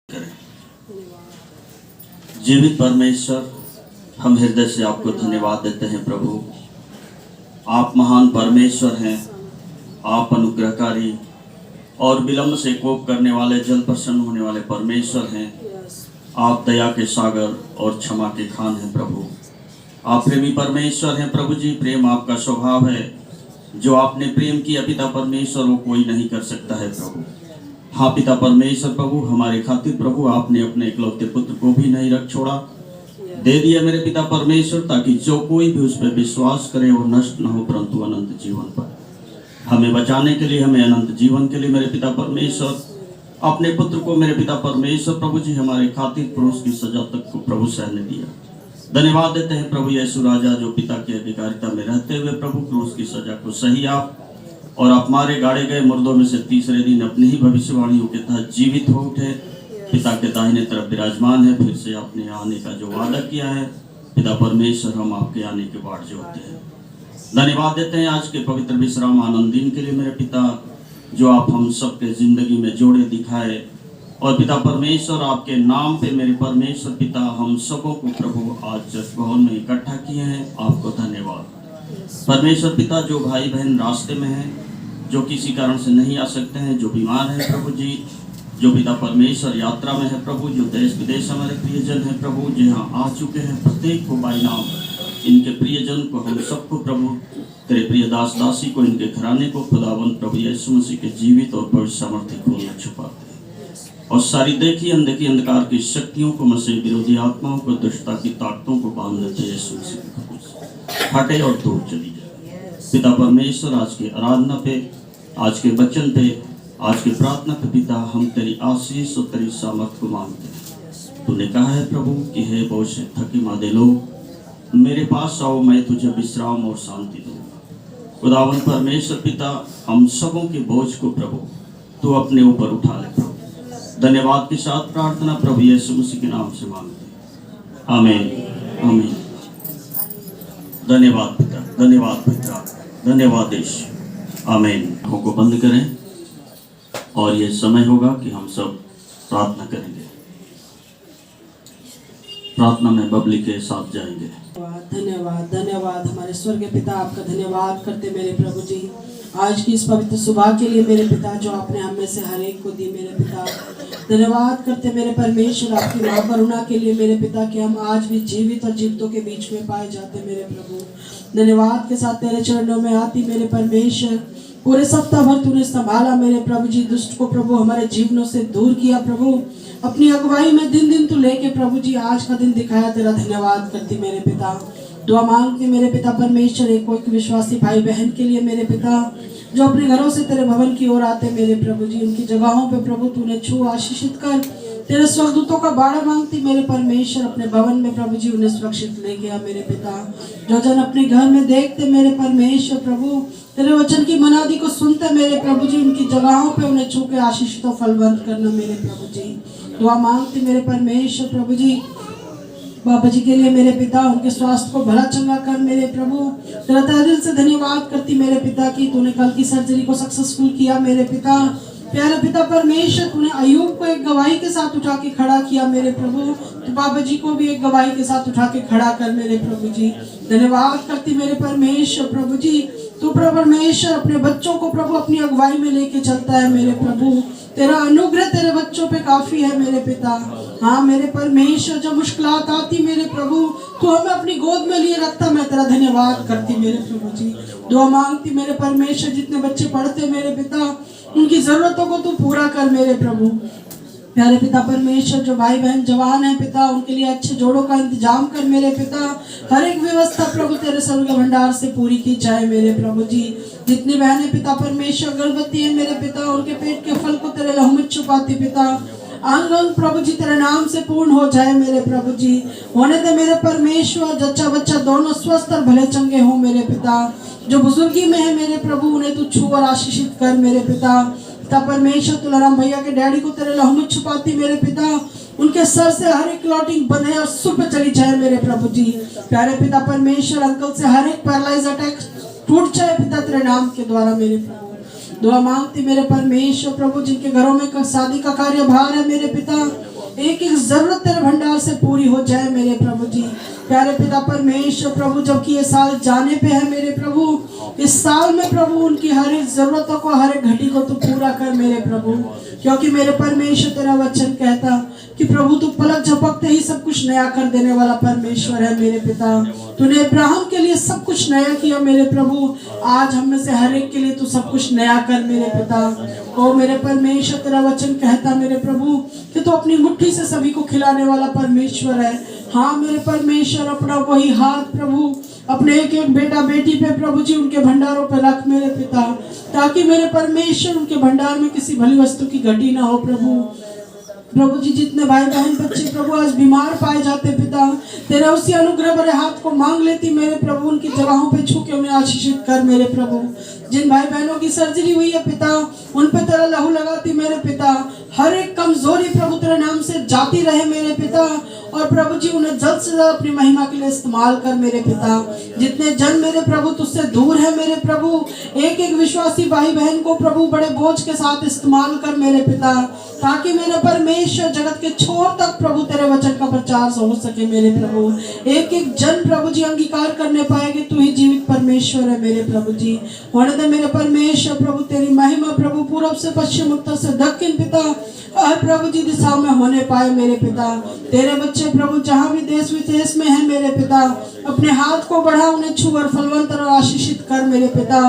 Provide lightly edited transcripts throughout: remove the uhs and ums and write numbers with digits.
करें। जीवित परमेश्वर, हम हृदय से आपको धन्यवाद देते हैं प्रभु। आप महान परमेश्वर हैं, आप अनुग्रहकारी और विलंब से कोप करने वाले, जल प्रसन्न होने वाले परमेश्वर हैं। आप दया के सागर और क्षमा के खान हैं प्रभु। आप प्रेमी परमेश्वर हैं प्रभु जी। प्रेम आपका स्वभाव है। जो आपने प्रेम किया पिता परमेश्वर, वो कोई नहीं कर सकता है प्रभु। हाँ पिता परमेश्वर प्रभु, हमारे खातिर प्रभु आपने अपने इकलौते पुत्र को भी नहीं रख छोड़ा, दे दिया मेरे पिता परमेश्वर, ताकि जो कोई भी उस पर विश्वास करे वो नष्ट न हो परंतु अनंत जीवन पाए। हमें बचाने के लिए, हमें अनंत जीवन के लिए मेरे पिता परमेश्वर अपने पुत्र को मेरे पिता परमेश्वर प्रभु जी हमारे खातिर क्रूस की सजा तक को प्रभु सहने दिया। धन्यवाद देते हैं प्रभु यीशु राजा, जो पिता की अधिकारिता में रहते हुए प्रभु क्रूस की सजा को सही आप और आप मारे गाड़े गए मुर्दों में से तीसरे दिन अपनी ही भविष्यवाणियों के तहत जीवित हो उठे, पिता के दाहिने तरफ विराजमान है। फिर से आपने आने का जो वादा किया है पिता परमेश्वर, हम आपके आने के बाट जोड़ते हैं। धन्यवाद देते हैं आज के पवित्र विश्राम आनंद दिन के लिए मेरे पिता, जो आप हम सबके जिंदगी में जोड़े दिखाए। और पिता परमेश्वर, आपके नाम पे मेरे परमेश्वर पिता हम सबों को प्रभु आज चर्च भवन में इकट्ठा किए हैं, आपको धन्यवाद। परमेश्वर पिता, जो भाई बहन रास्ते में हैं, जो किसी कारण से नहीं आ सकते हैं, जो बीमार हैं प्रभु जी, जो पिता परमेश्वर यात्रा में है प्रभु, जो देश विदेश हमारे प्रियजन हैं प्रभु, जो यहाँ आ चुके हैं, प्रत्येक को बाई नाम इनके प्रियजन को, हम सबको प्रभु, तेरे प्रिय दास दासी को, इनके घराने को खुदावंद प्रभु यीशु मसीह के जीवित और पवित्र सामर्थ्य खोल में छुपाते हैं। और सारी देखी अनदेखी अंधकार की शक्तियों को, मसीह विरोधी आत्माओं को, दुष्टता की ताकतों को बांध देते यीशु मसीह के खून से हटे और दूर चली जाए। पिता परमेश्वर, आज के आराधना पे, आज के वचन पे, आज के प्रार्थना पे पिता, हम तेरी आशीष और तेरी सामर्थ को मांगते हैं। तूने कहा है प्रभु कि हे बोझ से थके मादे लोग, मेरे पास आओ, मैं तुझे विश्राम और शांति दूंगा। खुदावंद परमेश्वर पिता, हम सबों के बोझ को प्रभु तू अपने ऊपर उठा ले प्रभु। धन्यवाद के साथ प्रार्थना प्रभु यीशु मसीह के नाम से मांगते हैं, आमीन आमीन। धन्यवाद पिता, धन्यवाद पिता, धन्यवाद देश, आमीन। आंखों को बंद करें और ये समय होगा कि हम सब प्रार्थना करेंगे। प्रार्थना में बबली के साथ जाएंगे। धन्यवाद धन्यवाद हमारे स्वर्गीय पिता, आपका धन्यवाद करते मेरे प्रभु जी आज की इस पवित्र सुबह के लिए मेरे पिता, जो आपने हम में से हर एक को दी मेरे पिता। धन्यवाद करते मेरे परमेश्वर आपकी महाकरुणा के लिए मेरे पिता, कि हम आज भी जीवित और जीवितों के बीच में पाए जाते मेरे प्रभु। धन्यवाद के साथ तेरे चरणों में आती मेरे परमेश्वर, पूरे सप्ताह भर तूने संभाला मेरे प्रभु जी, दुष्ट को प्रभु हमारे जीवनों से दूर किया प्रभु, अपनी अगुवाई में दिन दिन तू लेके प्रभु जी आज का दिन दिखाया, तेरा धन्यवाद करती मेरे पिता। दुआ मांगती मेरे पिता परमेश्वर, एक कोई विश्वासी भाई बहन के लिए मेरे पिता, जो अपने घरों से तेरे भवन की ओर आते मेरे प्रभु जी, उनकी जगहों पे प्रभु तूने छू आशीषित कर, तेरे स्वर्गदूतों का बाड़ा मांगती मेरे परमेश्वर, अपने भवन में प्रभु जी उन्हें सुरक्षित ले गया मेरे पिता। जो जन अपने घर में देखते मेरे परमेश्वर प्रभु, तेरे वचन की मनादी को सुनते मेरे प्रभु जी, उनकी जगहों पे उन्हें छू के आशीषित और फलवंत करना मेरे प्रभु जी। दुआ मांगती मेरे परमेश्वर प्रभु जी, बाबा जी के लिए मेरे पिता, उनके स्वास्थ्य को भला चंगा कर मेरे प्रभु। तेरा तहे दिल से धन्यवाद करती मेरे पिता कि तूने कल की सर्जरी को सक्सेसफुल किया मेरे पिता। प्यारे पिता परमेश्वर, तूने अयूब को एक गवाही के साथ उठा के खड़ा किया मेरे प्रभु, तो बाबा जी को भी एक गवाही के साथ उठा के खड़ा कर मेरे प्रभु जी। धन्यवाद करती मेरे परमेश्वर प्रभु जी, तू प्रभु परमेश्वर अपने बच्चों को प्रभु अपनी अगुवाई में लेके चलता है मेरे प्रभु। तेरा अनुग्रह तेरे बच्चों पे काफी है मेरे पिता। हाँ मेरे परमेश्वर, जब मुश्किलात आती मेरे प्रभु, तू हमें अपनी गोद में लिए रखता, मैं तेरा धन्यवाद करती मेरे प्रभु जी। दुआ मांगती मेरे परमेश्वर, जितने बच्चे पढ़ते मेरे पिता, उनकी जरूरतों को तू पूरा कर मेरे प्रभु। प्यारे पिता परमेश्वर, जो भाई बहन जवान है पिता, उनके लिए अच्छे जोड़ों का इंतजाम कर मेरे पिता। हर एक व्यवस्था प्रभु तेरे स्वर्ग भंडार से पूरी की जाए मेरे प्रभु जी। जितनी बहनें पिता परमेश्वर गर्भवती है मेरे पिता, उनके पेट के फल को तेरे लहू में छुपाती पिता, अंग अंग प्रभु जी तेरे नाम से पूर्ण हो जाए मेरे प्रभु जी। होने दे मेरे परमेश्वर, जच्चा बच्चा दोनों स्वस्थ और भले चंगे हो मेरे पिता। जो बुजुर्गी में है मेरे प्रभु, उन्हें तू छू और आशीषित कर मेरे पिता। पिता परमेश्वर, तुलाराम भैया के डैडी को तेरे लहू में छुपाती मेरे पिता, उनके सर से हर एक क्लॉटिंग बंधे और सुर पे चली जाए मेरे प्रभु जी। प्यारे पिता परमेश्वर, अंकल से हर एक पैरालाइज अटैक टूट जाए पिता तेरे नाम के द्वारा मेरे प्रभु। दुआ मांगती मेरे परमेश्वर प्रभु, जिनके घरों में शादी का कार्य भार है मेरे पिता, एक एक जरूरत तेरे भंडार से पूरी हो जाए मेरे प्रभु जी। प्यारे पिता परमेश्वर प्रभु, जबकि ये साल जाने पे है मेरे प्रभु, इस साल में प्रभु उनकी हर एक जरूरतों को, हर एक घटी को तू पूरा कर मेरे प्रभु। क्योंकि मेरे परमेश्वर तेरा वचन कहता कि प्रभु तू पलक झपकते ही सब कुछ नया कर देने वाला परमेश्वर है मेरे पिता। तूने अब्राहम के लिए सब कुछ नया किया मेरे प्रभु, आज हम में से हर एक के लिए तू सब कुछ नया कर मेरे पिता। ओ मेरे परमेश्वर तेरा वचन कहता मेरे प्रभु कि तू अपनी मुट्ठी से सभी को खिलाने वाला परमेश्वर है। हाँ मेरे परमेश्वर, अपना वही हाथ प्रभु अपने एक एक बेटा बेटी पे प्रभु जी उनके भंडारों पे रख मेरे पिता, ताकि मेरे परमेश्वर उनके भंडार में किसी भली वस्तु की घटी ना हो प्रभु। प्रभु जी जितने भाई बहन बच्चे प्रभु आज बीमार पाए जाते पिता, तेरे उसी अनुग्रह भरे हाथ को मांग लेती मेरे प्रभु, उनकी जगहों पे छू के उन्हें आशीषित कर मेरे प्रभु। जिन भाई बहनों की सर्जरी हुई है पिता, उन पे तेरा लहू लगाती मेरे पिता, हर एक कमजोरी प्रभु तेरे नाम से जाती रहे मेरे पिता। और प्रभु जी उन्हें जल्द से जल्द अपनी महिमा के लिए इस्तेमाल कर मेरे पिता। जितने जन मेरे प्रभु तुझसे दूर है मेरे प्रभु, एक एक विश्वासी भाई बहन को प्रभु बड़े बोझ के साथ इस्तेमाल कर मेरे पिता, ताकि मेरे परमेश्वर जगत के छोर तक प्रभु तेरे वचन का प्रचार हो सके मेरे प्रभु। एक एक जन प्रभु जी अंगीकार करने पाएंगे तू ही जीवित परमेश्वर है मेरे प्रभु जी। होने दे मेरे परमेश्वर प्रभु तेरी महिमा प्रभु पूरब से पश्चिम उत्तर से दक्षिण पिता हर प्रभु जी दिशा में होने पाए मेरे पिता। तेरे बच्चे प्रभु जहाँ भी देश विदेश में है मेरे पिता, अपने हाथ को बढ़ा, उन्हें छू और फलवंत और आशीषित कर मेरे पिता।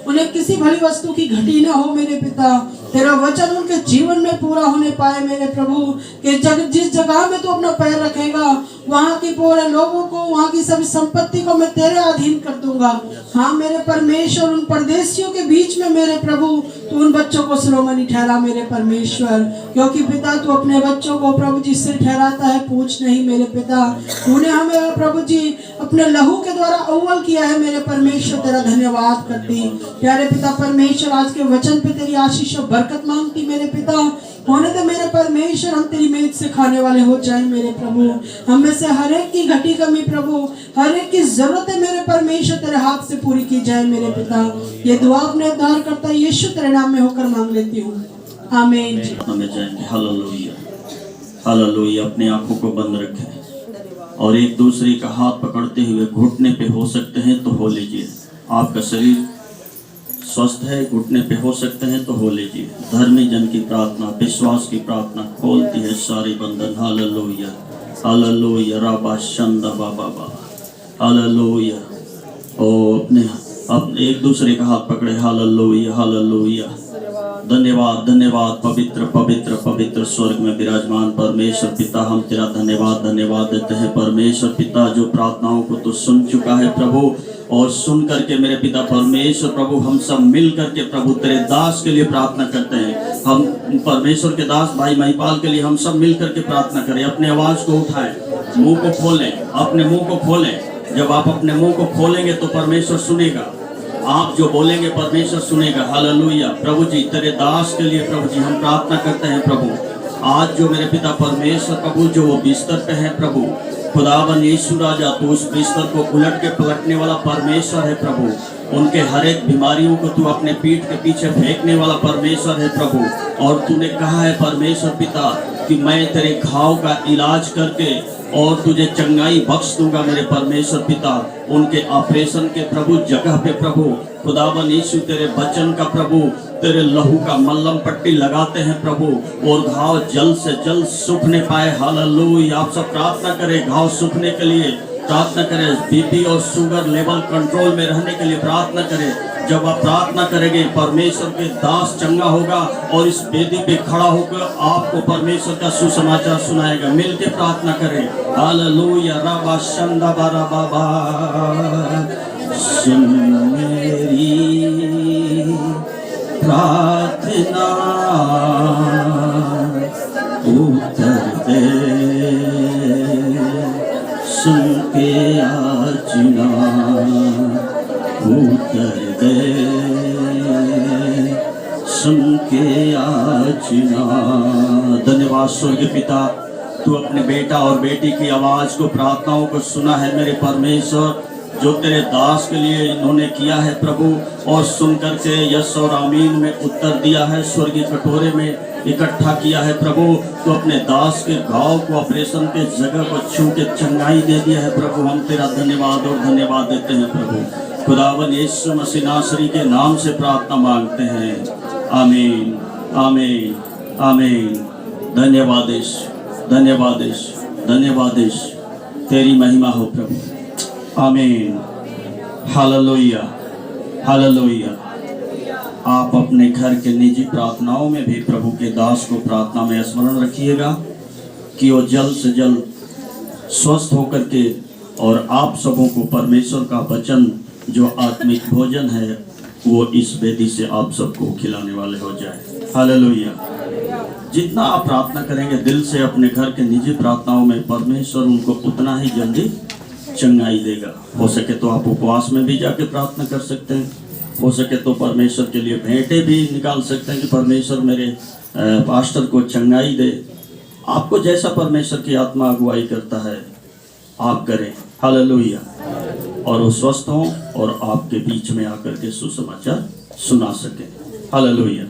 उन्हें किसी भली वस्तु की घटी ना हो मेरे पिता, तेरा वचन उनके जीवन में पूरा होने पाए मेरे प्रभु। कि जिस जगह में तू अपना पैर रखेगा वहाँ के पूरे लोगों को, वहाँ की सभी संपत्ति को मैं तेरे अधीन कर दूंगा। हाँ मेरे परमेश्वर, उन परदेशियों के बीच में मेरे प्रभु तू उन बच्चों को शिरोमणि ठहरा मेरे परमेश्वर। क्योंकि पिता तू अपने बच्चों को प्रभु जी सिर ठहराता है, पूछ नहीं मेरे पिता। तूने हमें प्रभु जी अपने लहू के द्वारा अव्वल किया है मेरे परमेश्वर, तेरा धन्यवाद करती। प्यारे पिता परमेश्वर, आज के वचन पे तेरी आशीष और बरकत मांगती मेरे पिता। होने दे मेरे परमेश्वर, हम तेरी मेज से खाने वाले हो जाएं मेरे प्रभु। हम में से हर एक की घटी कमी प्रभु, हर एक की जरूरतें मेरे परमेश्वर तेरे हाथ से पूरी की जाए मेरे पिता। ये दुआ अपने उद्धार करता यीशु तेरे नाम में होकर मांग लेती हूँ, आमीन। हमें जाएंगे। Hallelujah hallelujah. अपनी आंखों को बंद रखें और एक दूसरे का हाथ पकड़ते हुए घुटने पे हो सकते हैं तो हो लीजिए। आपका शरीर स्वस्थ है, घुटने पे हो सकते हैं तो हो लीजिए। धर्मी जन की प्रार्थना, विश्वास की प्रार्थना खोलती है सारे बंधन। Hallelujah hallelujah. राबा शंदा बाबा बाबा हालेलुया। ओ अपने एक दूसरे का हाथ पकड़े। Hallelujah hallelujah. धन्यवाद धन्यवाद। पवित्र पवित्र पवित्र स्वर्ग में विराजमान परमेश्वर पिता, हम तेरा धन्यवाद देते हैं परमेश्वर पिता, जो प्रार्थनाओं को तो सुन चुका है प्रभु। और सुन करके मेरे पिता परमेश्वर प्रभु, हम सब मिल करके प्रभु तेरे दास के लिए प्रार्थना करते हैं। हम परमेश्वर के दास भाई महिपाल के लिए हम सब मिल करके प्रार्थना करें। अपने आवाज को उठाएं, मुंह को खोलें, अपने मुंह को खोलें। जब आप अपने मुंह को खोलेंगे तो परमेश्वर सुनेगा। आप जो बोलेंगे परमेश्वर सुनेगा। हालेलुया। प्रभु जी तेरे दास के लिए प्रभु जी हम प्रार्थना करते हैं प्रभु। आज जो मेरे पिता परमेश्वर प्रभु जो वो बिस्तर पे है प्रभु, खुदावन यीशु राजा, तो उस बिस्तर को उलट के पलटने वाला परमेश्वर है प्रभु। उनके हर एक बीमारियों को तू अपने पीठ के पीछे फेंकने वाला परमेश्वर है प्रभु। और तूने कहा है परमेश्वर पिता कि मैं तेरे घाव का इलाज करके और तुझे चंगाई बख्श दूंगा मेरे परमेश्वर पिता। उनके ऑपरेशन के प्रभु जगह पे प्रभु खुदावन यीशु तेरे वचन का प्रभु तेरे लहू का मल्लम पट्टी लगाते हैं प्रभु, और घाव जल्द से जल्द सूखने पाए। हालेलुया। आप सब प्रार्थना करें घाव सूखने के लिए, प्रार्थना करें बीपी और शुगर लेवल कंट्रोल में रहने के लिए प्रार्थना करें। जब आप प्रार्थना करेंगे परमेश्वर के दास चंगा होगा और इस वेदी पे खड़ा होकर आपको परमेश्वर का सुसमाचार सुनाएगा। मिलके प्रार्थना करें। हालेलुया। राबा शंदा बारा बाबा, सुन मेरी प्रार्थना, उत्तर दे, सुन के याचना, उत्तर दे, सुन के याचना। धन्यवाद स्वर्गीय पिता, तू अपने बेटा और बेटी की आवाज को, प्रार्थनाओं को सुना है मेरे परमेश्वर, जो तेरे दास के लिए इन्होंने किया है प्रभु, और सुन करके यस और आमीन में उत्तर दिया है स्वर्गीय कटोरे में। इकट्ठा किया है प्रभु, तो अपने दास के घाव को, ऑपरेशन के जगह को छू के चंगाई दे दिया है प्रभु। हम तेरा धन्यवाद और धन्यवाद देते हैं प्रभु। खुदावन यीशु मसीह नासरी के नाम से प्रार्थना मांगते हैं, आमीन आमीन आमीन। धन्यवाद यीशु, धन्यवाद यीशु, धन्यवाद यीशु, तेरी महिमा हो प्रभु, आमीन। Hallelujah hallelujah. आप अपने घर के निजी प्रार्थनाओं में भी प्रभु के दास को प्रार्थना में स्मरण रखिएगा कि वो जल्द से जल्द स्वस्थ होकर के और आप सबों को परमेश्वर का वचन जो आत्मिक भोजन है वो इस वेदी से आप सबको खिलाने वाले हो जाए। हालेलुया। जितना आप प्रार्थना करेंगे दिल से अपने घर के निजी प्रार्थनाओं में, परमेश्वर उनको उतना ही जल्दी चंगाई देगा। हो सके तो आप उपवास में भी जाके प्रार्थना कर सकते हैं, हो सके तो परमेश्वर के लिए भेंटे भी निकाल सकते हैं कि परमेश्वर मेरे पास्टर को चंगाई दे। आपको जैसा परमेश्वर की आत्मा अगुवाई करता है आप करें। हालेलुया। और वो स्वस्थ हों और आपके बीच में आकर के सुसमाचार सुना सकें। हालेलुया।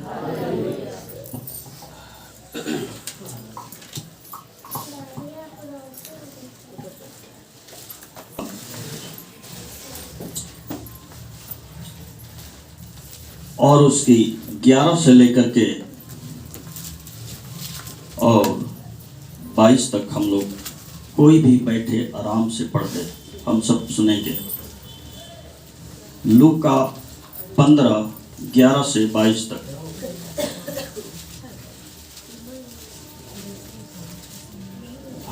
और उसकी 11 से लेकर के और 22 तक हम लोग कोई भी बैठे आराम से पढ़ते, हम सब सुनेंगे। लूका 15 11 से 22 तक।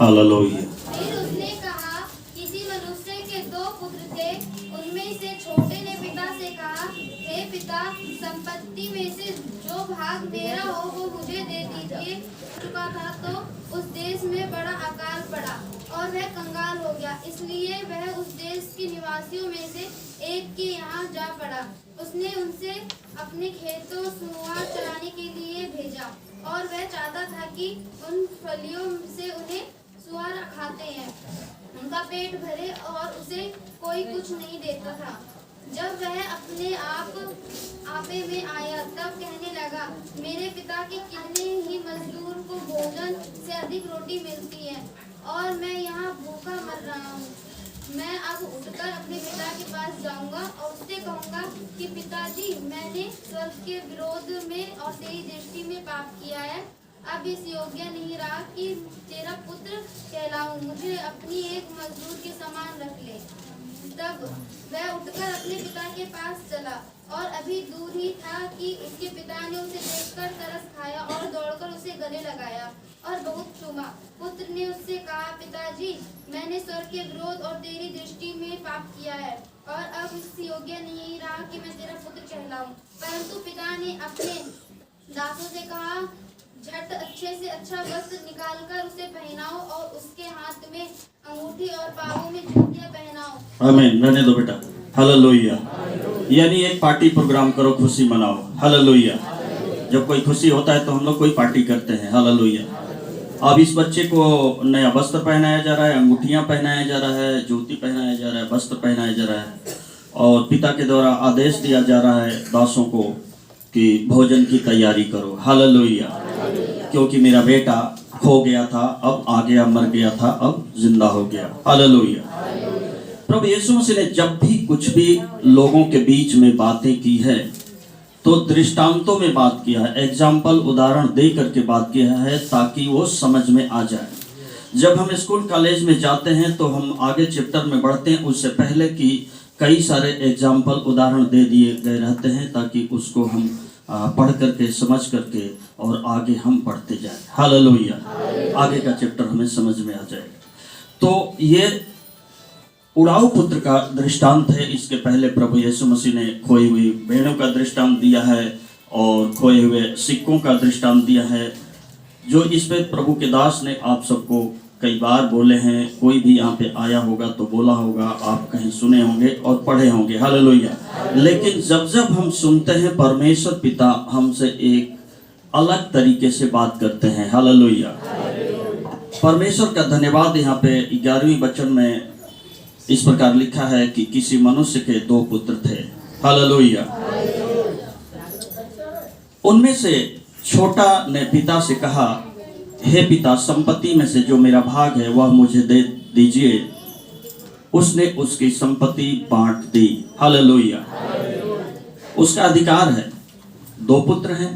हालेलुया। फिर उसने कहा, किसी मनुष्य के 2 पुत्र थे। उनमें से छोटे ने पिता से कहा, हे पिता, संपत्ति में से जो भाग मेरा हो वो मुझे दे दीजिए। चुका था तो उस देश में बड़ा अकाल पड़ा और वह कंगाल हो गया, इसलिए वह उस देश के निवासियों में से एक के यहाँ जा पड़ा। उसने उनसे अपने खेतों सुआर चराने के लिए भेजा और वह चाहता था कि उन फलियों से उन्हें सुआर खाते हैं, उनका पेट भरे, और उसे कोई कुछ नहीं देता था। जब वह अपने आपे में आया तब कहने लगा, मेरे पिता के कितने ही मजदूर को भोजन से अधिक रोटी मिलती है और मैं यहाँ भूखा मर रहा हूँ। मैं अब उठकर अपने पिता के पास जाऊंगा और उससे कहूंगा कि पिताजी, मैंने स्वर्ग के विरोध में और तेरी दृष्टि में पाप किया है। अब इस योग्य नहीं रहा कि तेरा पुत्र कहलाऊं। मुझे अपनी एक मजदूर के समान रख ले। तब वह उठकर अपने पिता के पास चला और अभी दूर ही था कि उसके पिता ने उसे देखकर तरस खाया और दौड़कर उसे गले लगाया और बहुत चूमा। पुत्र ने उससे कहा, पिताजी, मैंने स्वर्ग के विरोध और तेरी दृष्टि में पाप किया है और अब इस योग्य नहीं रहा कि मैं तेरा पुत्र कहलाऊं। परंतु पिता ने अपने दासों से कहा, झट अच्छे से अच्छा वस्त्र निकालकर उसे पहनाओ और उसके हाथ में अंगूठी और पांवों में जूतियां पहनाओ। आमीन। रहने दो बेटा। हालेलुया। यानी एक पार्टी प्रोग्राम करो, खुशी मनाओ। हालेलुया। जब कोई खुशी होता है तो हम लोग कोई पार्टी करते हैं। हालेलुया। अब इस बच्चे को नया वस्त्र पहनाया जा रहा है, अंगूठियां पहनाया जा रहा है, जूती पहनाया जा रहा है, वस्त्र पहनाया जा रहा है और पिता के द्वारा आदेश दिया जा रहा है दासों को कि भोजन की तैयारी करो। हालेलुया। क्योंकि मेरा बेटा खो गया था, अब आ गया, मर गया था, अब जिंदा हो गया। हालेलुया। प्रभु यीशु मसीह ने जब भी कुछ भी लोगों के बीच में बातें की है तो दृष्टांतों में बात किया है, एग्जाम्पल, उदाहरण दे करके बात किया है ताकि वो समझ में आ जाए। जब हम स्कूल कॉलेज में जाते हैं तो हम आगे चैप्टर में बढ़ते हैं, उससे पहले कि कई सारे एग्जाम्पल, उदाहरण दे दिए गए रहते हैं ताकि उसको हम पढ़ करके, समझ करके और आगे हम पढ़ते जाएं। हालेलुया। आगे का चैप्टर हमें समझ में आ जाएगा। तो ये उड़ाऊ पुत्र का दृष्टांत है। इसके पहले प्रभु यीशु मसीह ने खोई हुई भेड़ों का दृष्टांत दिया है और खोए हुए सिक्कों का दृष्टांत दिया है, जो इस पे प्रभु के दास ने आप सबको कई बार बोले हैं। कोई भी यहाँ पे आया होगा तो बोला होगा, आप कहीं सुने होंगे और पढ़े होंगे। हालेलुया। लेकिन जब जब हम सुनते हैं परमेश्वर पिता हमसे एक अलग तरीके से बात करते हैं। हालेलुया। परमेश्वर का धन्यवाद। यहाँ पे 11वें वचन में इस प्रकार लिखा है कि किसी मनुष्य के 2 पुत्र थे। हालेलुया। उनमें से छोटा ने पिता से कहा, हे पिता, संपत्ति में से जो मेरा भाग है वह मुझे दे दीजिए। उसने उसकी संपत्ति बांट दी। हालेलुया। उसका अधिकार है। 2 पुत्र हैं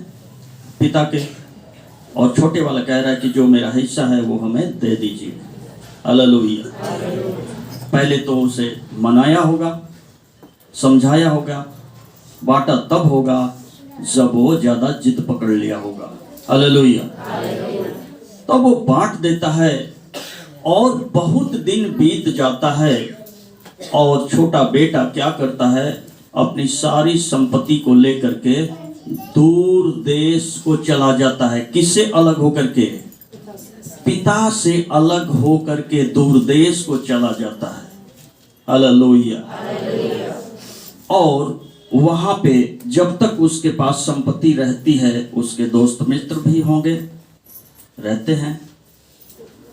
पिता के, और छोटे वाला कह रहा है कि जो मेरा हिस्सा है वो हमें दे दीजिए। हालेलुया। पहले तो उसे मनाया होगा, समझाया होगा, बांटा तब होगा जब वो ज्यादा जिद पकड़ लिया होगा। हालेलुया। तब वो बांट देता है और बहुत दिन बीत जाता है और छोटा बेटा क्या करता है, अपनी सारी संपत्ति को लेकर के दूर देश को चला जाता है। किससे अलग होकर के? पिता से अलग होकर के दूर देश को चला जाता है। हालेलुया। और वहां पे जब तक उसके पास संपत्ति रहती है उसके दोस्त मित्र भी होंगे, रहते हैं,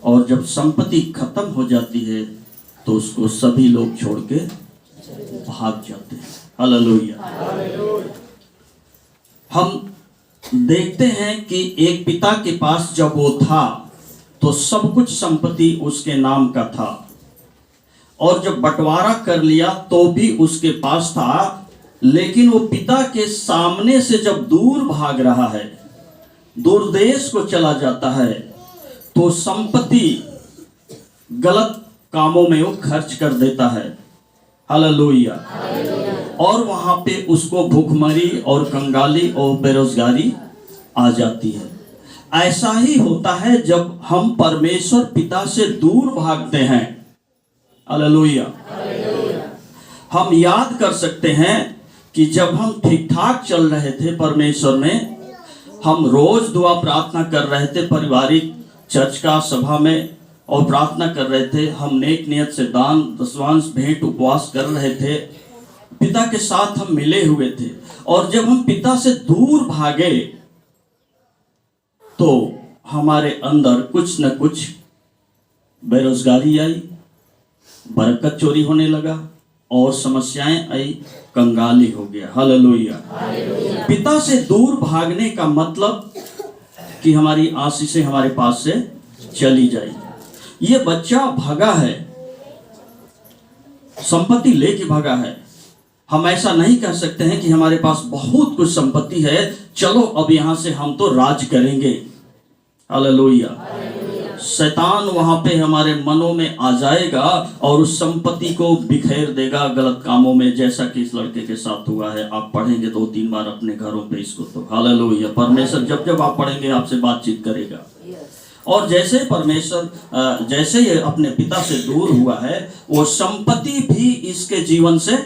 और जब संपत्ति खत्म हो जाती है तो उसको सभी लोग छोड़ के भाग जाते हैं। हालेलुया। हम देखते हैं कि एक पिता के पास जब वो था तो सब कुछ संपत्ति उसके नाम का था, और जब बंटवारा कर लिया तो भी उसके पास था, लेकिन वो पिता के सामने से जब दूर भाग रहा है, दूर देश को चला जाता है, तो संपत्ति गलत कामों में वो खर्च कर देता है। हालेलुया। और वहां पे उसको भूखमरी और कंगाली और बेरोजगारी आ जाती है। ऐसा ही होता है जब हम परमेश्वर पिता से दूर भागते हैं। हालेलुया। हम याद कर सकते हैं कि जब हम ठीक ठाक चल रहे थे परमेश्वर में, हम रोज दुआ प्रार्थना कर रहे थे पारिवारिक चर्च का सभा में, और प्रार्थना कर रहे थे, हम नेक नियत से दान दशवांश भेंट उपवास कर रहे थे, पिता के साथ हम मिले हुए थे। और जब हम पिता से दूर भागे तो हमारे अंदर कुछ न कुछ बेरोजगारी आई, बरकत चोरी होने लगा, और समस्याएं आई, कंगाली हो गया। हालेलुया। पिता से दूर भागने का मतलब कि हमारी आशीषें हमारे पास से चली जाएगी। ये बच्चा भागा है, संपत्ति लेके भागा है। हम ऐसा नहीं कह सकते हैं कि हमारे पास बहुत कुछ संपत्ति है, चलो अब यहां से हम तो राज करेंगे। हालेलुया। शैतान वहां पे हमारे मनों में आ जाएगा और उस संपत्ति को बिखेर देगा गलत कामों में, जैसा कि इस लड़के के साथ हुआ है। आप पढ़ेंगे 2-3 बार अपने घरों पे इसको, तो हालेलुया। परमेश्वर जब जब आप पढ़ेंगे आपसे बातचीत करेगा। और जैसे परमेश्वर जैसे ये अपने पिता से दूर हुआ है, वो संपत्ति भी इसके जीवन से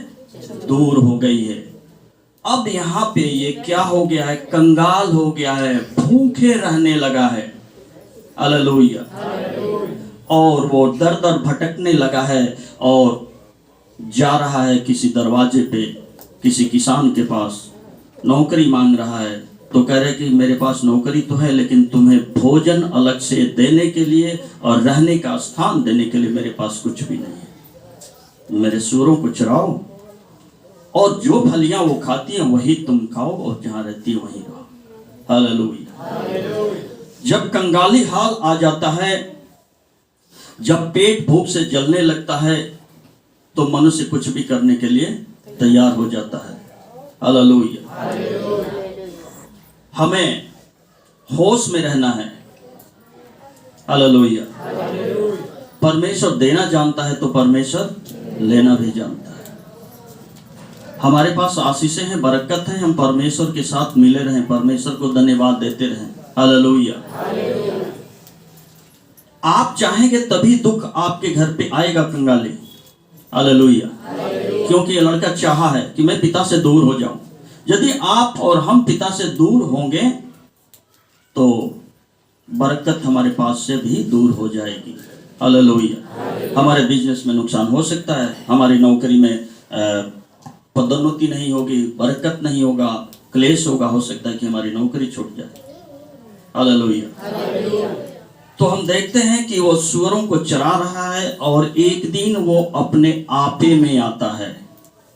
दूर हो गई है। अब यहाँ पे ये क्या हो गया है, कंगाल हो गया है, भूखे रहने लगा है। हालेलुया। और वो दर दर भटकने लगा है और जा रहा है किसी दरवाजे पे, किसी किसान के पास नौकरी मांग रहा है। तो कह रहे कि मेरे पास नौकरी तो है, लेकिन तुम्हें भोजन अलग से देने के लिए और रहने का स्थान देने के लिए मेरे पास कुछ भी नहीं है। मेरे सूरों को चराओ और जो फलियां वो खाती हैं वही तुम खाओ, और जहां रहती है वहीं रहो। हालेलुया। जब कंगाली हाल आ जाता है, जब पेट भूख से जलने लगता है, तो मनुष्य कुछ भी करने के लिए तैयार हो जाता है। हालेलुया। हमें होश में रहना है। हालेलुया। परमेश्वर देना जानता है तो परमेश्वर लेना भी जानता है। हमारे पास आशीषें हैं, बरकत है, हम परमेश्वर के साथ मिले रहें, परमेश्वर को धन्यवाद देते रहें। हालेलुया। आप चाहेंगे तभी दुख आपके घर पे आएगा कंगाली। हालेलुया। क्योंकि ये लड़का चाहा है कि मैं पिता से दूर हो जाऊं। यदि आप और हम पिता से दूर होंगे तो बरकत हमारे पास से भी दूर हो जाएगी। हालेलुया। हमारे बिजनेस में नुकसान हो सकता है, हमारी नौकरी में पदोन्नति नहीं होगी, बरकत नहीं होगा, क्लेश होगा, हो सकता है कि हमारी नौकरी छूट जाए। हालेलुया। तो हम देखते हैं कि वो सूअरों को चरा रहा है और एक दिन वो अपने आपे में आता है।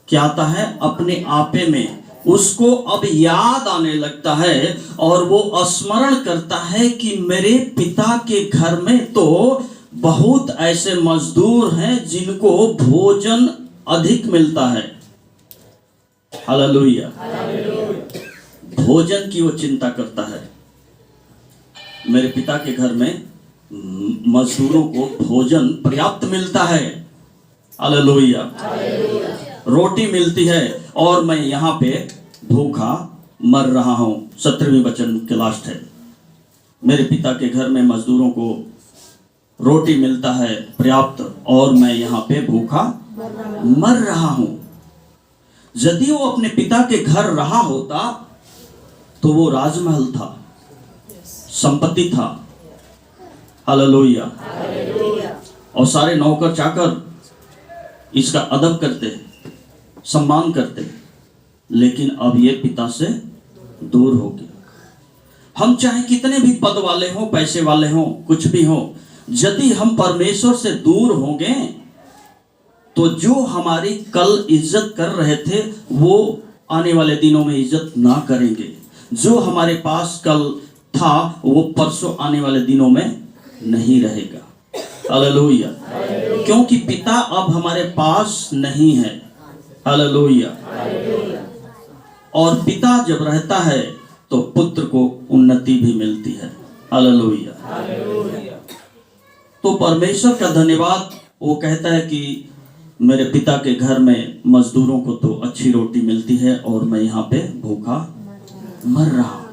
क्या आता है? अपने आपे में। उसको अब याद आने लगता है और वो स्मरण करता है कि मेरे पिता के घर में तो बहुत ऐसे मजदूर हैं जिनको भोजन अधिक मिलता है। हालेलुया। भोजन की वो चिंता करता है। मेरे पिता के घर में मजदूरों को भोजन पर्याप्त मिलता है। हालेलुया। रोटी मिलती है और मैं यहाँ पे भूखा मर रहा हूँ। 17वें वचन के लास्ट है। मेरे पिता के घर में मजदूरों को रोटी मिलता है पर्याप्त और मैं यहाँ पे भूखा मर रहा हूँ। यदि वो अपने पिता के घर रहा होता तो वो राजमहल था, संपत्ति था। हालेलुया। और सारे नौकर चाकर इसका अदब करते, सम्मान करते, लेकिन अब ये पिता से दूर हो गया। हम चाहे कितने भी पद वाले हों, पैसे वाले हों, कुछ भी हों, यदि हम परमेश्वर से दूर होंगे तो जो हमारी कल इज्जत कर रहे थे वो आने वाले दिनों में इज्जत ना करेंगे। जो हमारे पास कल था वो परसों आने वाले दिनों में नहीं रहेगा। हालेलुया। क्योंकि पिता अब हमारे पास नहीं है। हालेलुया। और पिता जब रहता है तो पुत्र को उन्नति भी मिलती है। हालेलुया। तो परमेश्वर का धन्यवाद। वो कहता है कि मेरे पिता के घर में मजदूरों को तो अच्छी रोटी मिलती है और मैं यहाँ पे भूखा मर रहा हूं।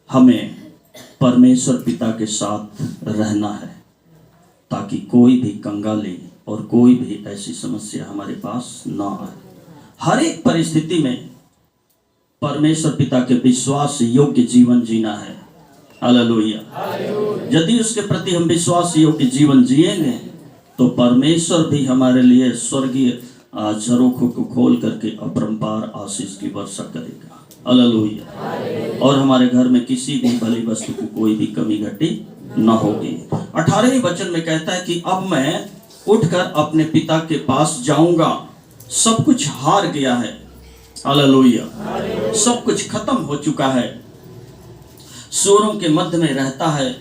हमें परमेश्वर पिता के साथ रहना है ताकि कोई भी कंगाली और कोई भी ऐसी समस्या हमारे पास ना आए। हर एक परिस्थिति में परमेश्वर पिता के विश्वास योग्य जीवन जीना है। हालेलुया। यदि उसके प्रति हम विश्वास योग्य जीवन जिएंगे तो परमेश्वर भी हमारे लिए स्वर्गीय झरोखों को खोल करके अपरंपार आशीष की वर्षा करेगा। हालेलुया। और हमारे घर में किसी भी भली वस्तु को कोई भी कमी घटी न होगी। 18वें वचन में कहता है कि अब मैं उठकर अपने पिता के पास जाऊंगा। सब कुछ हार गया है। हालेलुया। सब कुछ खत्म हो चुका है। सूरों के मध्य में रहता है,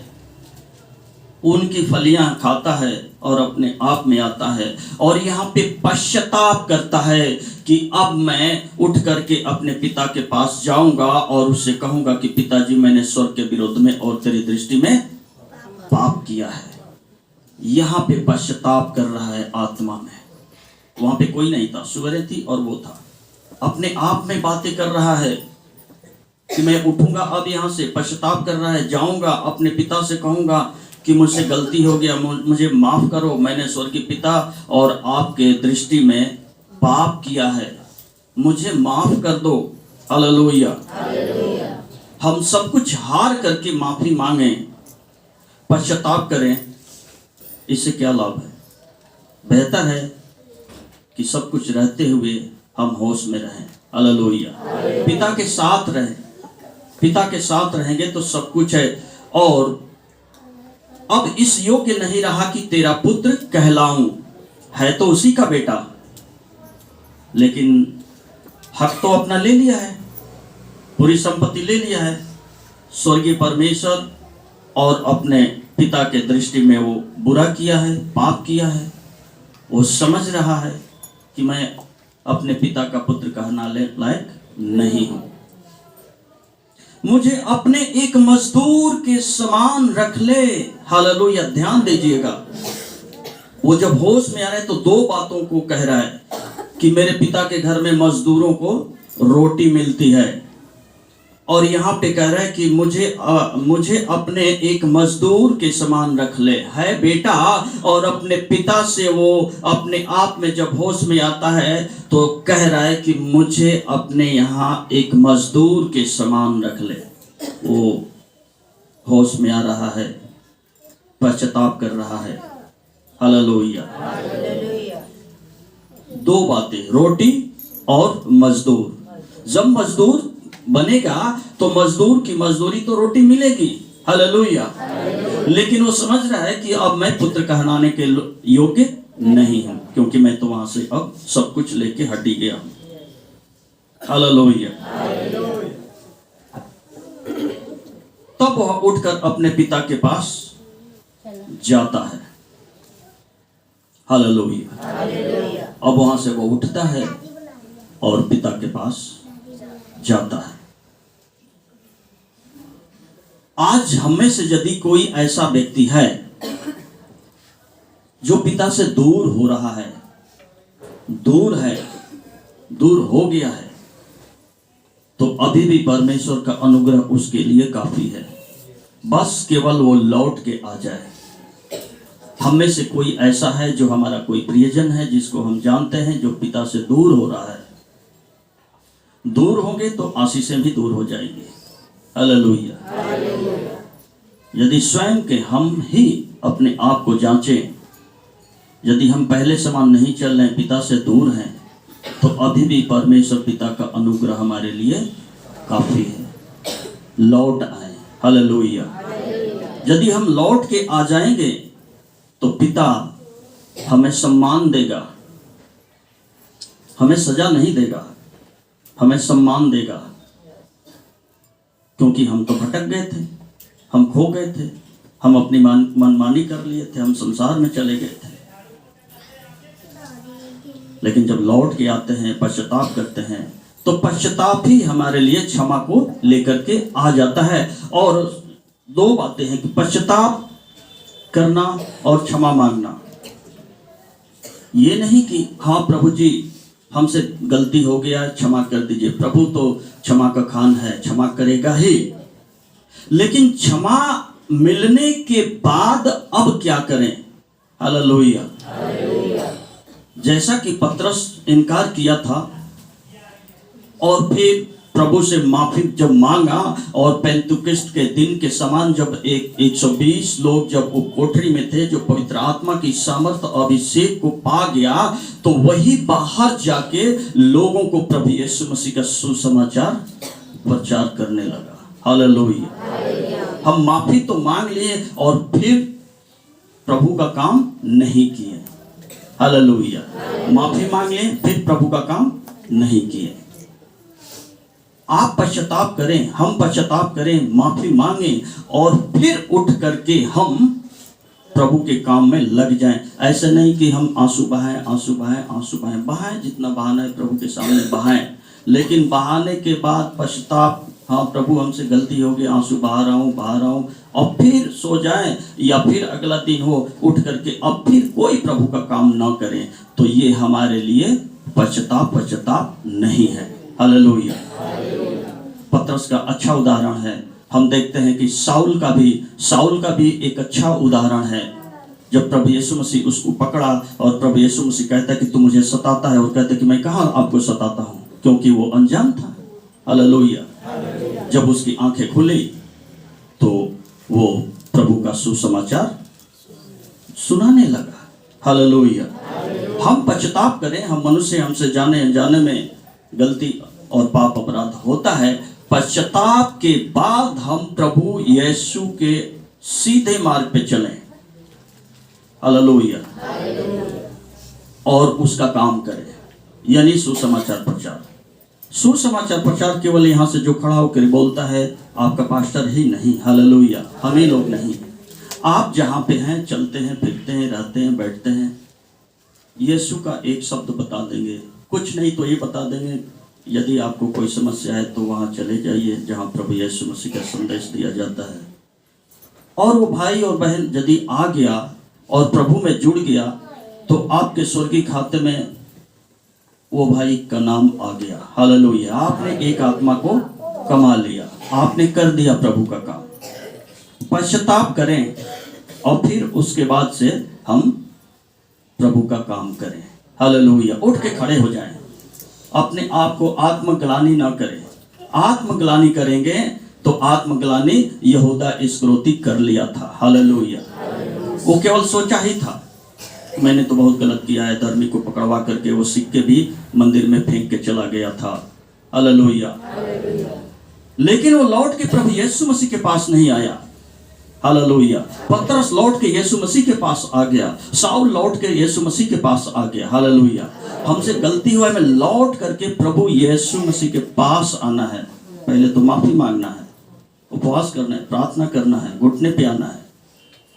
उनकी फलियां खाता है और अपने आप में आता है और यहाँ पे पश्चाताप करता है कि अब मैं उठ करके अपने पिता के पास जाऊंगा और उससे कहूंगा कि पिताजी मैंने स्वर्ग के विरोध में और तेरी दृष्टि में पाप किया है। यहाँ पे पश्चाताप कर रहा है आत्मा में। वहां पे कोई नहीं था, सुअरें थी और वो था। अपने आप में बातें कर रहा है कि मैं उठूंगा अब यहाँ से। पश्चाताप कर रहा है, जाऊंगा अपने पिता से कहूंगा कि मुझसे गलती हो गया, मुझे माफ करो, मैंने स्वर्गीय पिता और आपके दृष्टि में पाप किया है, मुझे माफ कर दो। हालेलुया। हम सब कुछ हार करके माफी मांगे, पश्चाताप करें, इससे क्या लाभ है? बेहतर है कि सब कुछ रहते हुए हम होश में रहें। हालेलुया। पिता के साथ रहें। पिता के साथ रहेंगे तो सब कुछ है। और अब इस योग्य नहीं रहा कि तेरा पुत्र कहलाऊं। है तो उसी का बेटा, लेकिन हक तो अपना ले लिया है, पूरी संपत्ति ले लिया है। स्वर्गीय परमेश्वर और अपने पिता के दृष्टि में वो बुरा किया है, पाप किया है। वो समझ रहा है कि मैं अपने पिता का पुत्र कहलाने लायक नहीं हूं। मुझे अपने एक मजदूर के समान रख ले। हालेलुया। ध्यान दीजिएगा, वो जब होश में आ रहा है तो दो बातों को कह रहा है कि मेरे पिता के घर में मजदूरों को रोटी मिलती है, और यहाँ पे कह रहा है कि मुझे अपने एक मजदूर के समान रख ले। है बेटा, और अपने पिता से वो अपने आप में जब होश में आता है तो कह रहा है कि मुझे अपने यहाँ एक मजदूर के समान रख ले। वो होश में आ रहा है, पश्चाताप कर रहा है। हालेलुया। दो बातें, रोटी और मजदूर। जब मजदूर बनेगा तो मजदूर की मजदूरी तो रोटी मिलेगी। हालेलुया। लेकिन वो समझ रहा है कि अब मैं पुत्र कहलाने के योग्य नहीं हूं, क्योंकि मैं तो वहां से अब सब कुछ लेके हटी गया हूं। हालेलुया। तब वह उठकर अपने पिता के पास जाता है। हालेलुया। अब वहां से वो उठता है और पिता के पास जाता है। आज हम में से यदि कोई ऐसा व्यक्ति है जो पिता से दूर हो रहा है, दूर हो गया है, तो अभी भी परमेश्वर का अनुग्रह उसके लिए काफी है। बस केवल वो लौट के आ जाए। हम में से कोई ऐसा है जो हमारा कोई प्रियजन है जिसको हम जानते हैं, जो पिता से दूर हो रहा है। दूर होंगे तो आशीषें भी दूर हो जाएंगी। हालेलुया। यदि स्वयं के हम ही अपने आप को जांचें, यदि हम पहले समान नहीं चल रहे, पिता से दूर हैं, तो अभी भी परमेश्वर पिता का अनुग्रह हमारे लिए काफी है। लौट आए। हालेलुया। यदि हम लौट के आ जाएंगे तो पिता हमें सम्मान देगा, हमें सजा नहीं देगा, हमें सम्मान देगा, क्योंकि हम तो भटक गए थे, हम खो गए थे, हम अपनी मनमानी कर लिए थे, हम संसार में चले गए थे। लेकिन जब लौट के आते हैं, पश्चाताप करते हैं, तो पश्चाताप ही हमारे लिए क्षमा को लेकर के आ जाता है। और दो बातें हैं कि पश्चाताप करना और क्षमा मांगना। ये नहीं कि हाँ प्रभु जी हमसे गलती हो गया, क्षमा कर दीजिए। प्रभु तो क्षमा का खान है, क्षमा करेगा ही। लेकिन क्षमा मिलने के बाद अब क्या करें? हालेलुया। जैसा कि पतरस इनकार किया था और फिर प्रभु से माफी जब मांगा, और पेंतुकिस्त के दिन के समान जब 120 लोग जब वो कोठरी में थे, जो पवित्र आत्मा की सामर्थ अभिषेक को पा गया, तो वही बाहर जाके लोगों को प्रभु यीशु मसीह का सुसमाचार प्रचार करने लगा। हालेलुया। हम माफी तो मांग लिए और फिर प्रभु का काम नहीं किए। हालेलुया। माफी मांग लिए, फिर प्रभु का काम नहीं किए। आप पश्चाताप करें, हम पश्चाताप करें, माफी मांगें और फिर उठ करके हम प्रभु के काम में लग जाएं। ऐसे नहीं कि हम आंसू बहाएं, आंसू बहाएं, आंसू बहाएं। बहाएं जितना बहाना है प्रभु के सामने बहाएं, लेकिन बहाने के बाद पश्चाताप, हाँ प्रभु हमसे गलती हो गई, आंसू बहा रहा हूँ, और फिर सो जाएं, या फिर अगला दिन हो उठ करके अब फिर कोई प्रभु का काम ना करें, तो ये हमारे लिए पश्चाताप नहीं है। हालेलुया। पतरस का अच्छा उदाहरण है। हम देखते हैं कि साउल का भी एक अच्छा उदाहरण है। जब प्रभु यीशु मसीह उसको पकड़ा और प्रभु यीशु मसीह कहता है कि तू मुझे सताता है, और कहता है कि मैं कहाँ आपको सताता हूँ, क्योंकि वो अनजान था। हालेलुया। जब उसकी आंखें खुली तो वो प्रभु का सुसमाचार सुनाने लगा। हालेलुया। हम पश्चाताप करें, हम मनुष्य, हमसे जाने अनजाने में गलती और पाप अपराध होता है। पश्चाताप के बाद हम प्रभु यीशु के सीधे मार्ग पे चलें। हालेलुया। और उसका काम करें, यानी सुसमाचार प्रचार। सुसमाचार प्रचार केवल यहाँ से जो खड़ा होकर बोलता है आपका पास्टर ही नहीं। हालेलुया। हम ही लोग नहीं, आप जहाँ पे हैं, चलते हैं, फिरते हैं, रहते हैं, बैठते हैं, यीशु का एक शब्द बता देंगे, कुछ नहीं तो ये बता देंगे, यदि आपको कोई समस्या है तो वहाँ चले जाइए जहाँ प्रभु यीशु मसीह का संदेश दिया जाता है। और वो भाई और बहन यदि आ गया और प्रभु में जुड़ गया, तो आपके स्वर्गीय खाते में वो भाई का नाम आ गया। हालेलुया। आपने एक आत्मा को कमा लिया, आपने कर दिया प्रभु का काम। पश्चाताप करें और फिर उसके बाद से हम प्रभु का काम करें। हालेलुया। उठ के खड़े हो जाएं, अपने आप को आत्मग्लानि ना करें। आत्मग्लानि करेंगे तो आत्मग्लानि यहूदा इस्करियोती कर लिया था। हालेलुया। वो केवल सोचा ही था मैंने तो बहुत गलत किया है, धर्मी को पकड़वा करके वो सिक्के भी मंदिर में फेंक के चला गया था। हालेलुया। लेकिन वो लौट के प्रभु यीशु मसीह के पास नहीं आया। हालेलुया। पतरस लौट के यीशु मसीह के पास आ गया, शाऊल लौट के यीशु मसीह के पास आ गया। हालेलुया। हमसे गलती हुआ है, मैं लौट करके प्रभु यीशु मसीह के पास आना है। पहले तो माफी मांगना है, उपवास करना है, प्रार्थना करना है, घुटने पे आना है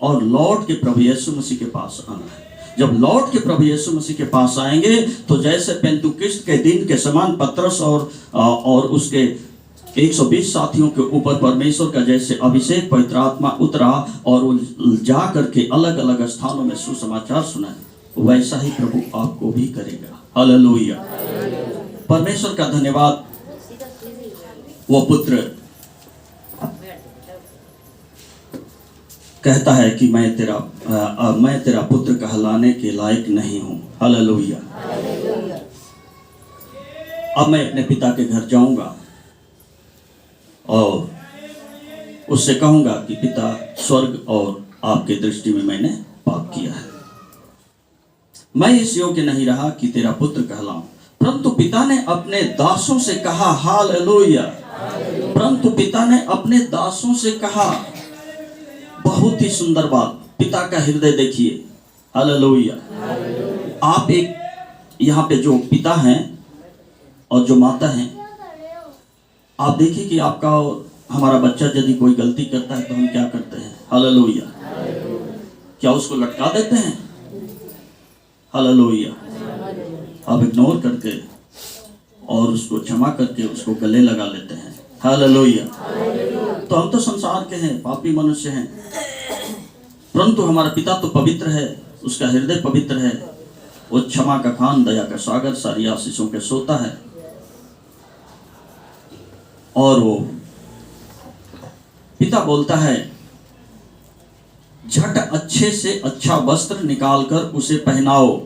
और लौट के प्रभु यीशु मसीह के पास आना है। जब लौट के प्रभु यीशु मसीह के पास आएंगे तो जैसे पेंतुकिस्त के दिन के समान पतरस और उसके 120 साथियों के ऊपर परमेश्वर का जैसे अभिषेक पवित्र आत्मा उतरा और वो जा करके अलग अलग स्थानों में सुसमाचार सुनाए, वैसा ही प्रभु आपको भी करेगा। हालेलुया। परमेश्वर का धन्यवाद। वो पुत्र कहता है कि मैं तेरा पुत्र कहलाने के लायक नहीं हूं। हालेलुया। अब मैं अपने पिता के घर जाऊंगा और उससे कहूंगा कि पिता, स्वर्ग और आपके दृष्टि में मैंने पाप किया है। मैं इस योग्य नहीं रहा कि तेरा पुत्र कहलाऊं, परंतु पिता ने अपने दासों से कहा। हालेलुया। परंतु पिता ने अपने दासों से कहा। बहुत ही सुंदर बात, पिता का हृदय देखिए। हालेलुया। आप एक यहाँ पे जो पिता हैं और जो माता हैं, आप देखिए कि आपका और हमारा बच्चा यदि कोई गलती करता है तो हम क्या करते हैं? हालेलुया। क्या उसको लटका देते हैं? हालेलुया। आप इग्नोर करके और उसको क्षमा करके उसको गले लगा लेते हैं। हालेलुया। तो हम तो संसार के हैं, पापी मनुष्य हैं, परंतु हमारा पिता तो पवित्र है, उसका हृदय पवित्र है। वो क्षमा का खान, दया का सागर, सारी आशीषों के सोता है। और वो पिता बोलता है, झट अच्छे से अच्छा वस्त्र निकालकर उसे पहनाओ।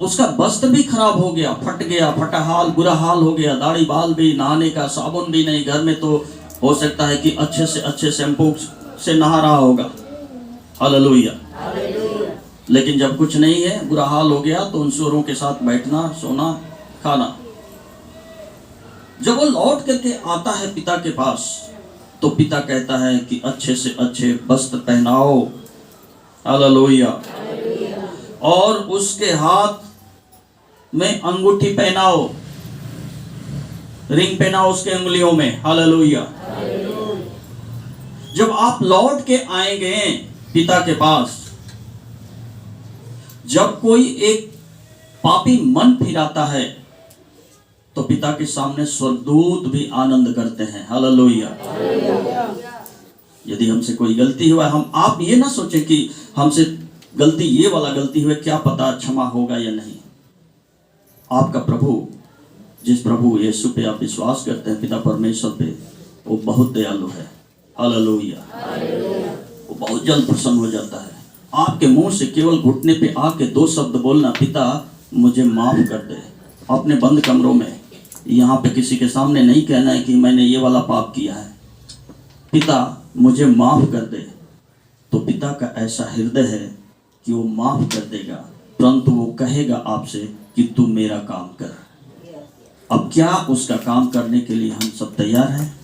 उसका वस्त्र भी खराब हो गया, फट गया, फटा हाल, बुरा हाल हो गया, दाढ़ी बाल भी, नहाने का साबुन भी नहीं, घर में तो हो सकता है कि अच्छे से अच्छे शैम्पू से नहा रहा होगा। हालेलुया। लेकिन जब कुछ नहीं है, बुरा हाल हो गया, तो उन चोरों के साथ बैठना, सोना, खाना। जब वो लौट करके आता है पिता के पास, तो पिता कहता है कि अच्छे से अच्छे वस्त्र पहनाओ। हालेलुया। और उसके हाथ में अंगूठी पहनाओ, रिंग पहनाओ उसके अंगुलियों में। हालेलुया। जब आप लौट के आएंगे पिता के पास, जब कोई एक पापी मन फिराता है तो पिता के सामने स्वर्गदूत भी आनंद करते हैं। हालेलुया। यदि हमसे कोई गलती हुआ, आप ये ना सोचें कि हमसे गलती, ये वाला गलती हुई, क्या पता क्षमा होगा या नहीं। आपका प्रभु, जिस प्रभु यीशु पे आप विश्वास करते हैं, पिता परमेश्वर पे, वो बहुत दयालु है। हालेलुया। वो बहुत जल्द प्रसन्न हो जाता है। आपके मुंह से केवल घुटने पे आके 2 शब्द बोलना, पिता मुझे माफ कर दे। अपने बंद कमरों में, यहाँ पे किसी के सामने नहीं कहना है कि मैंने ये वाला पाप किया है, पिता मुझे माफ कर दे। तो पिता का ऐसा हृदय है कि वो माफ कर देगा, परंतु वो कहेगा आपसे कि तू मेरा काम कर। अब क्या उसका काम करने के लिए हम सब तैयार हैं?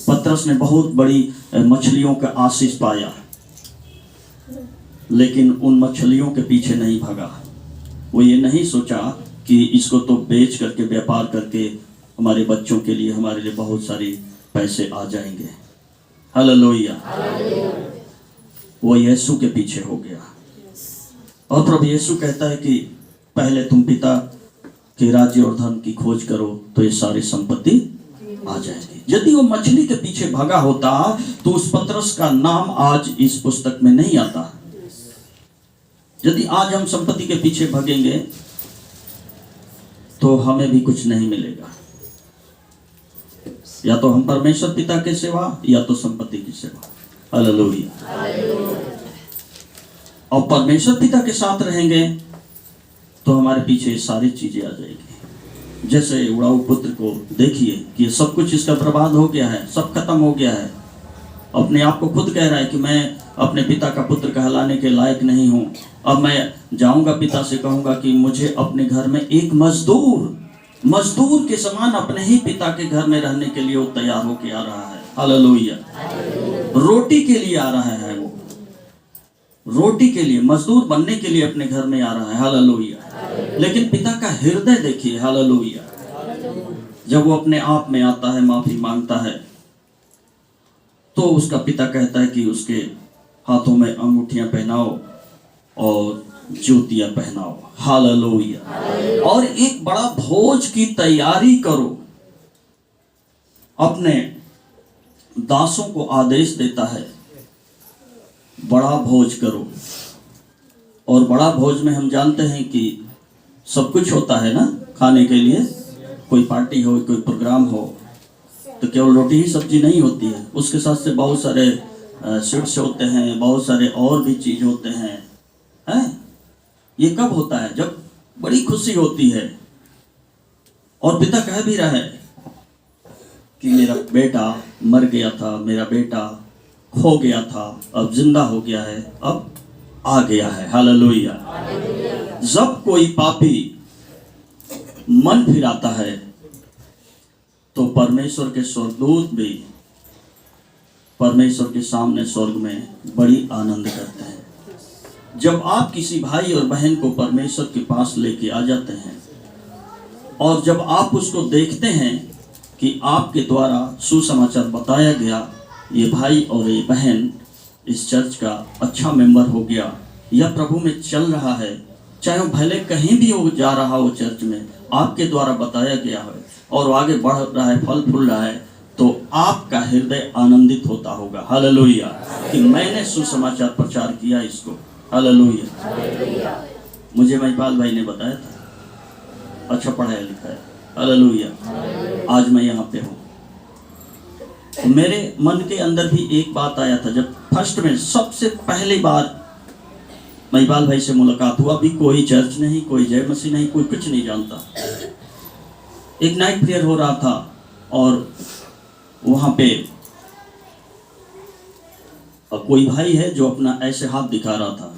पतरस ने बहुत बड़ी मछलियों का आशीष पाया, लेकिन उन मछलियों के पीछे नहीं भागा। वो ये नहीं सोचा कि इसको तो बेच करके, व्यापार करके हमारे बच्चों के लिए, हमारे लिए बहुत सारी पैसे आ जाएंगे। हालेलुया। वो यीशु के पीछे हो गया। और प्रभु यीशु कहता है कि पहले तुम पिता के राज्य और धन की खोज करो तो ये सारी संपत्ति आ जाएगी। यदि वो मछली के पीछे भागा होता तो उस पतरस का नाम आज इस पुस्तक में नहीं आता। यदि आज हम संपत्ति के पीछे भागेंगे तो हमें भी कुछ नहीं मिलेगा। या तो हम परमेश्वर पिता के सेवा या तो संपत्ति की सेवा। हालेलुया। और परमेश्वर पिता के साथ रहेंगे तो हमारे पीछे सारी चीजें आ जाएगी। जैसे उड़ाऊ पुत्र को देखिए कि सब कुछ इसका बर्बाद हो गया है, सब खत्म हो गया है, अपने आप को खुद कह रहा है कि मैं अपने पिता का पुत्र कहलाने के लायक नहीं हूँ। अब मैं जाऊंगा पिता से कहूंगा कि मुझे अपने घर में एक मजदूर के समान अपने ही पिता के घर में रहने के लिए वो तैयार होके आ रहा है। हालेलुया। रोटी के लिए आ रहा है, वो रोटी के लिए, मजदूर बनने के लिए अपने घर में आ रहा है। हालेलुया। लेकिन पिता का हृदय देखिए। हालेलुया। जब वो अपने आप में आता है, माफी मांगता है, तो उसका पिता कहता है कि उसके हाथों में अंगूठियां पहनाओ और जूतियां पहनाओ। हालेलुया। और एक बड़ा भोज की तैयारी करो। अपने दासों को आदेश देता है, बड़ा भोज करो। और बड़ा भोज में हम जानते हैं कि सब कुछ होता है ना खाने के लिए। कोई पार्टी हो, कोई प्रोग्राम हो, तो केवल रोटी ही सब्जी नहीं होती है, उसके साथ से बहुत सारे स्वीट्स होते हैं, बहुत सारे और भी चीज होते हैं। ये कब होता है? जब बड़ी खुशी होती है। और पिता कह भी रहा है कि मेरा बेटा मर गया था, मेरा बेटा खो गया था, अब जिंदा हो गया है, अब आ गया है। हालेलुया। जब कोई पापी मन फिराता है तो परमेश्वर के स्वर्गदूत भी परमेश्वर के सामने स्वर्ग में बड़ी आनंद करते हैं। जब आप किसी भाई और बहन को परमेश्वर के पास लेके आ जाते हैं और जब आप उसको देखते हैं कि आपके द्वारा सुसमाचार बताया गया, ये भाई और ये बहन इस चर्च का अच्छा मेंबर हो गया या प्रभु में चल रहा है, चाहे वो भले कहीं भी हो जा रहा हो, चर्च में आपके द्वारा बताया गया है और आगे बढ़ रहा है, फल फूल रहा है, तो आपका हृदय आनंदित होता होगा। हालेलुया। कि मैंने सुसमाचार प्रचार किया इसको। हालेलुया। मुझे महिपाल भाई ने बताया था, अच्छा पढ़ाया लिखा है। हालेलुया। आज मैं यहाँ पे हूँ। तो मेरे मन के अंदर भी एक बात आया था, जब फर्स्ट में सबसे पहली बार महिपाल भाई से मुलाकात हुआ। अभी कोई चर्च नहीं, कोई जय मसीह नहीं, कोई कुछ नहीं जानता। एक नाइट प्रेयर हो रहा था और वहां पे कोई भाई है जो अपना ऐसे हाथ दिखा रहा था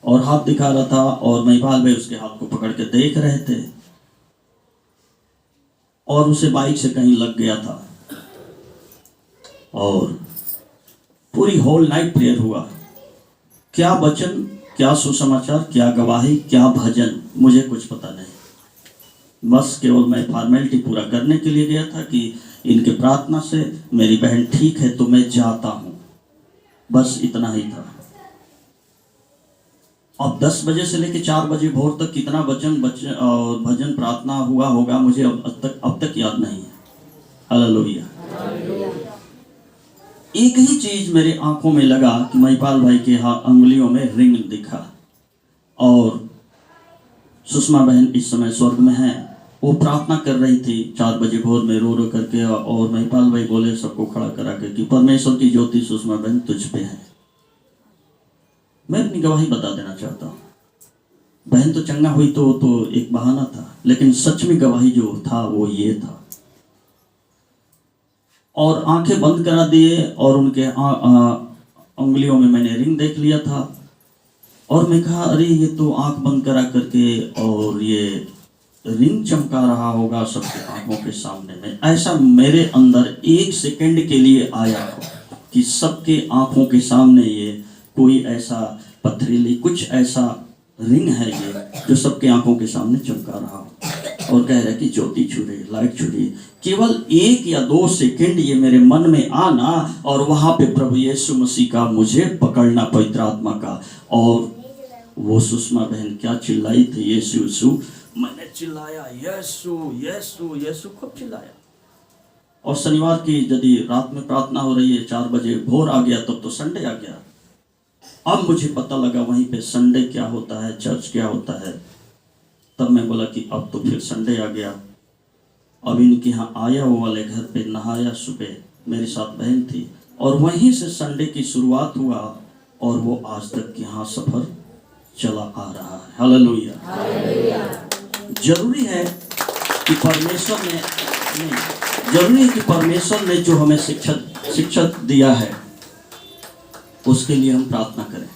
और महिपाल भाई उसके हाथ को पकड़ के देख रहे थे और उसे बाइक से कहीं लग गया था और पूरी होल नाइट प्रेयर हुआ। क्या वचन, क्या सुसमाचार, क्या गवाही, क्या भजन, मुझे कुछ पता नहीं। बस केवल मैं फॉर्मेलिटी पूरा करने के लिए गया था कि इनके प्रार्थना से मेरी बहन ठीक है तो मैं जाता हूं, बस इतना ही था। अब 10 बजे से लेकर 4 बजे भोर तक कितना वचन और भजन प्रार्थना हुआ होगा मुझे अब तक याद नहीं है। हालेलुया। एक ही चीज मेरे आंखों में लगा कि महिपाल भाई के अंगुलियों में रिंग दिखा और सुषमा बहन इस समय स्वर्ग में है। वो प्रार्थना कर रही थी 4 बजे भोर में रो रो करके और महिपाल भाई बोले सबको खड़ा करा के कि परमेश्वर की ज्योति सुषमा बहन तुझ पे है। मैं अपनी गवाही बता देना चाहता हूँ। बहन तो चंगा हुई तो एक बहाना था, लेकिन सच में गवाही जो था वो ये था। और आंखें बंद करा दिए और उनके उंगलियों में मैंने रिंग देख लिया था और मैं कहा अरे ये तो आंख बंद करा करके और ये रिंग चमका रहा होगा सबके आंखों के सामने में। ऐसा मेरे अंदर 1 सेकंड के लिए आया कि सबके आंखों के सामने ये कोई ऐसा पथरीली कुछ ऐसा रिंग है ये जो सबके आंखों के सामने चमका रहा हो और कह रहा है कि ज्योति छू रही, लाइट छू रही। केवल 1 या 2 सेकंड ये मेरे मन में आना और वहां पे प्रभु यीशु मसीह का मुझे पकड़ना, पवित्र आत्मा का। और वो सुषमा बहन क्या चिल्लाई थी, यीशु यीशु। मैंने चिल्लाया यीशु यीशु यीशु, खूब चिल्लाया। और शनिवार की यदि रात में प्रार्थना हो रही है 4 बजे भोर आ गया तब तो संडे आ गया। अब मुझे पता लगा वहीं पे संडे क्या होता है, चर्च क्या होता है। तब मैं बोला कि अब तो फिर संडे आ गया। अब इनके यहाँ आया वो वाले घर पे, नहाया सुबह, मेरे साथ बहन थी और वहीं से संडे की शुरुआत हुआ और वो आज तक यहाँ सफर चला आ रहा है। हालेलुया। जरूरी है कि परमेश्वर ने जो हमें शिक्षा दिया है उसके लिए हम प्रार्थना करें।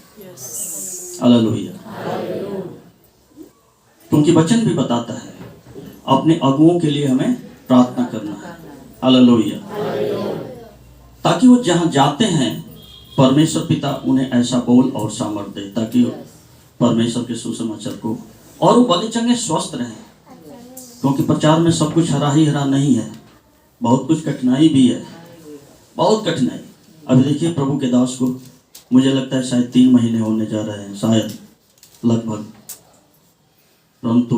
हालेलुया। क्योंकि वचन भी बताता है अपने अगुओं के लिए हमें प्रार्थना करना है। हालेलुया। ताकि वो जहां जाते हैं परमेश्वर पिता उन्हें ऐसा बोल और सामर्थ्य दे ताकि परमेश्वर के सुसमाचार को और वो भले चंगे स्वस्थ रहें, क्योंकि प्रचार में सब कुछ हरा ही हरा नहीं है, बहुत कुछ कठिनाई भी है, बहुत कठिनाई। अभी देखिए प्रभु के दास को मुझे लगता है शायद 3 महीने होने जा रहे हैं, शायद लगभग, परंतु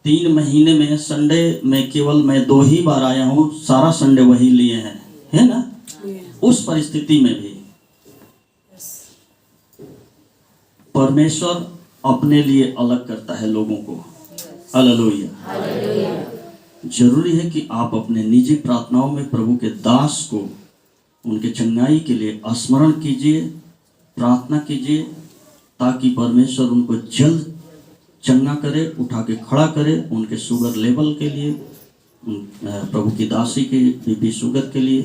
3 महीने में संडे में केवल मैं 2 ही बार आया हूँ, सारा संडे वही लिए हैं, है ना। उस परिस्थिति में भी परमेश्वर अपने लिए अलग करता है लोगों को। हालेलुया। जरूरी है कि आप अपने निजी प्रार्थनाओं में प्रभु के दास को उनके चंगाई के लिए स्मरण कीजिए, प्रार्थना कीजिए, ताकि परमेश्वर उनको जल्द चंगा करे, उठा के खड़ा करे, उनके शुगर लेवल के लिए, प्रभु की दासी के बीपी शुगर के लिए,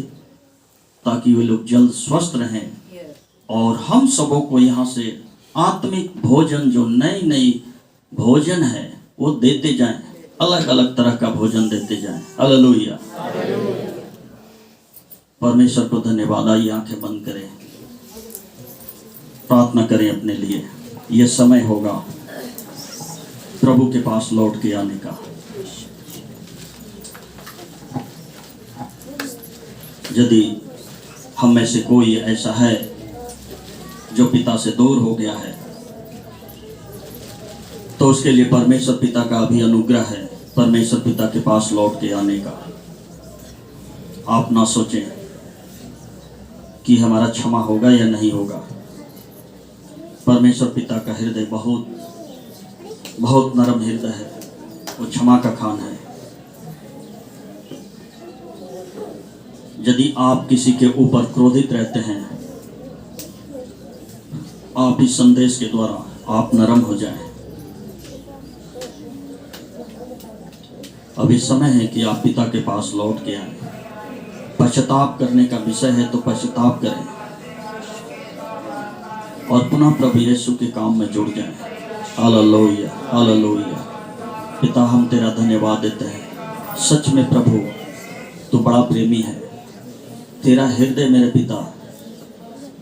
ताकि वे लोग जल्द स्वस्थ रहें और हम सबों को यहाँ से आत्मिक भोजन जो नई नई भोजन है वो देते जाएं, अलग अलग तरह का भोजन देते जाएं। हालेलुया। परमेश्वर को धन्यवाद। आइए आंखें बंद करें, प्रार्थना करें अपने लिए। ये समय होगा प्रभु के पास लौट के आने का। यदि हम में से कोई ऐसा है जो पिता से दूर हो गया है, तो उसके लिए परमेश्वर पिता का अभी अनुग्रह है परमेश्वर पिता के पास लौट के आने का। आप ना सोचें कि हमारा क्षमा होगा या नहीं होगा। परमेश्वर पिता का हृदय बहुत बहुत नरम हृदय है, वो क्षमा का खान है। यदि आप किसी के ऊपर क्रोधित रहते हैं, आप इस संदेश के द्वारा आप नरम हो जाएं। अभी समय है कि आप पिता के पास लौट के आएं। पश्चाताप करने का विषय है तो पश्चाताप करें और पुनः प्रभु यीशु के काम में जुड़ जाएं। Hallelujah, hallelujah. पिता हम तेरा धन्यवाद देते हैं। सच में प्रभु तू बड़ा प्रेमी है। तेरा हृदय मेरे पिता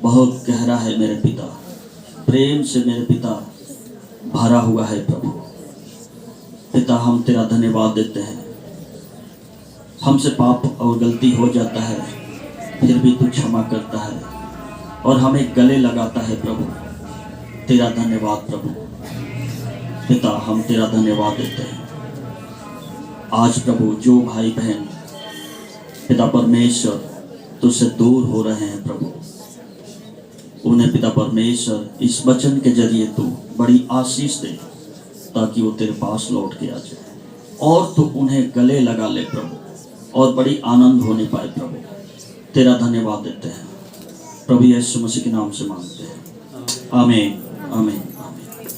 बहुत गहरा है मेरे पिता, प्रेम से मेरे पिता भरा हुआ है प्रभु। पिता हम तेरा धन्यवाद देते हैं। हमसे पाप और गलती हो जाता है, फिर भी तू क्षमा करता है और हमें गले लगाता है प्रभु। तेरा धन्यवाद प्रभु। पिता हम तेरा धन्यवाद देते हैं। आज प्रभु जो भाई बहन पिता परमेश्वर तुझसे दूर हो रहे हैं प्रभु, उन्हें पिता परमेश्वर इस वचन के जरिए तू बड़ी आशीष दे, ताकि वो तेरे पास लौट के आ जाए और तू उन्हें गले लगा ले प्रभु, और बड़ी आनंद होने पाए प्रभु। तेरा धन्यवाद देते हैं प्रभु यीशु मसीह के नाम से मांगते हैं। आमीन, आमीन, आमीन।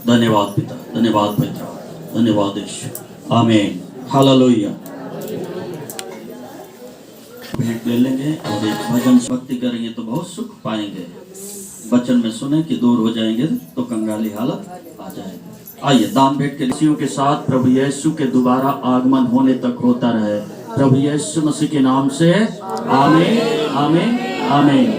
धन्यवाद पिता, धन्यवाद पिता, धन्यवाद यीशु। आमीन, हालेलुया। भेंट ले लेंगे और एक भजन भक्ति करेंगे तो बहुत सुख पाएंगे। वचन में सुने कि दूर हो जाएंगे तो कंगाली हालत आ जाएगी। आइए दान भेंट के खुशियों के साथ प्रभु यीशु के दोबारा आगमन होने तक होता रहे। प्रभु यीशु मसीह के नाम से आमीन, आमीन, आमीन।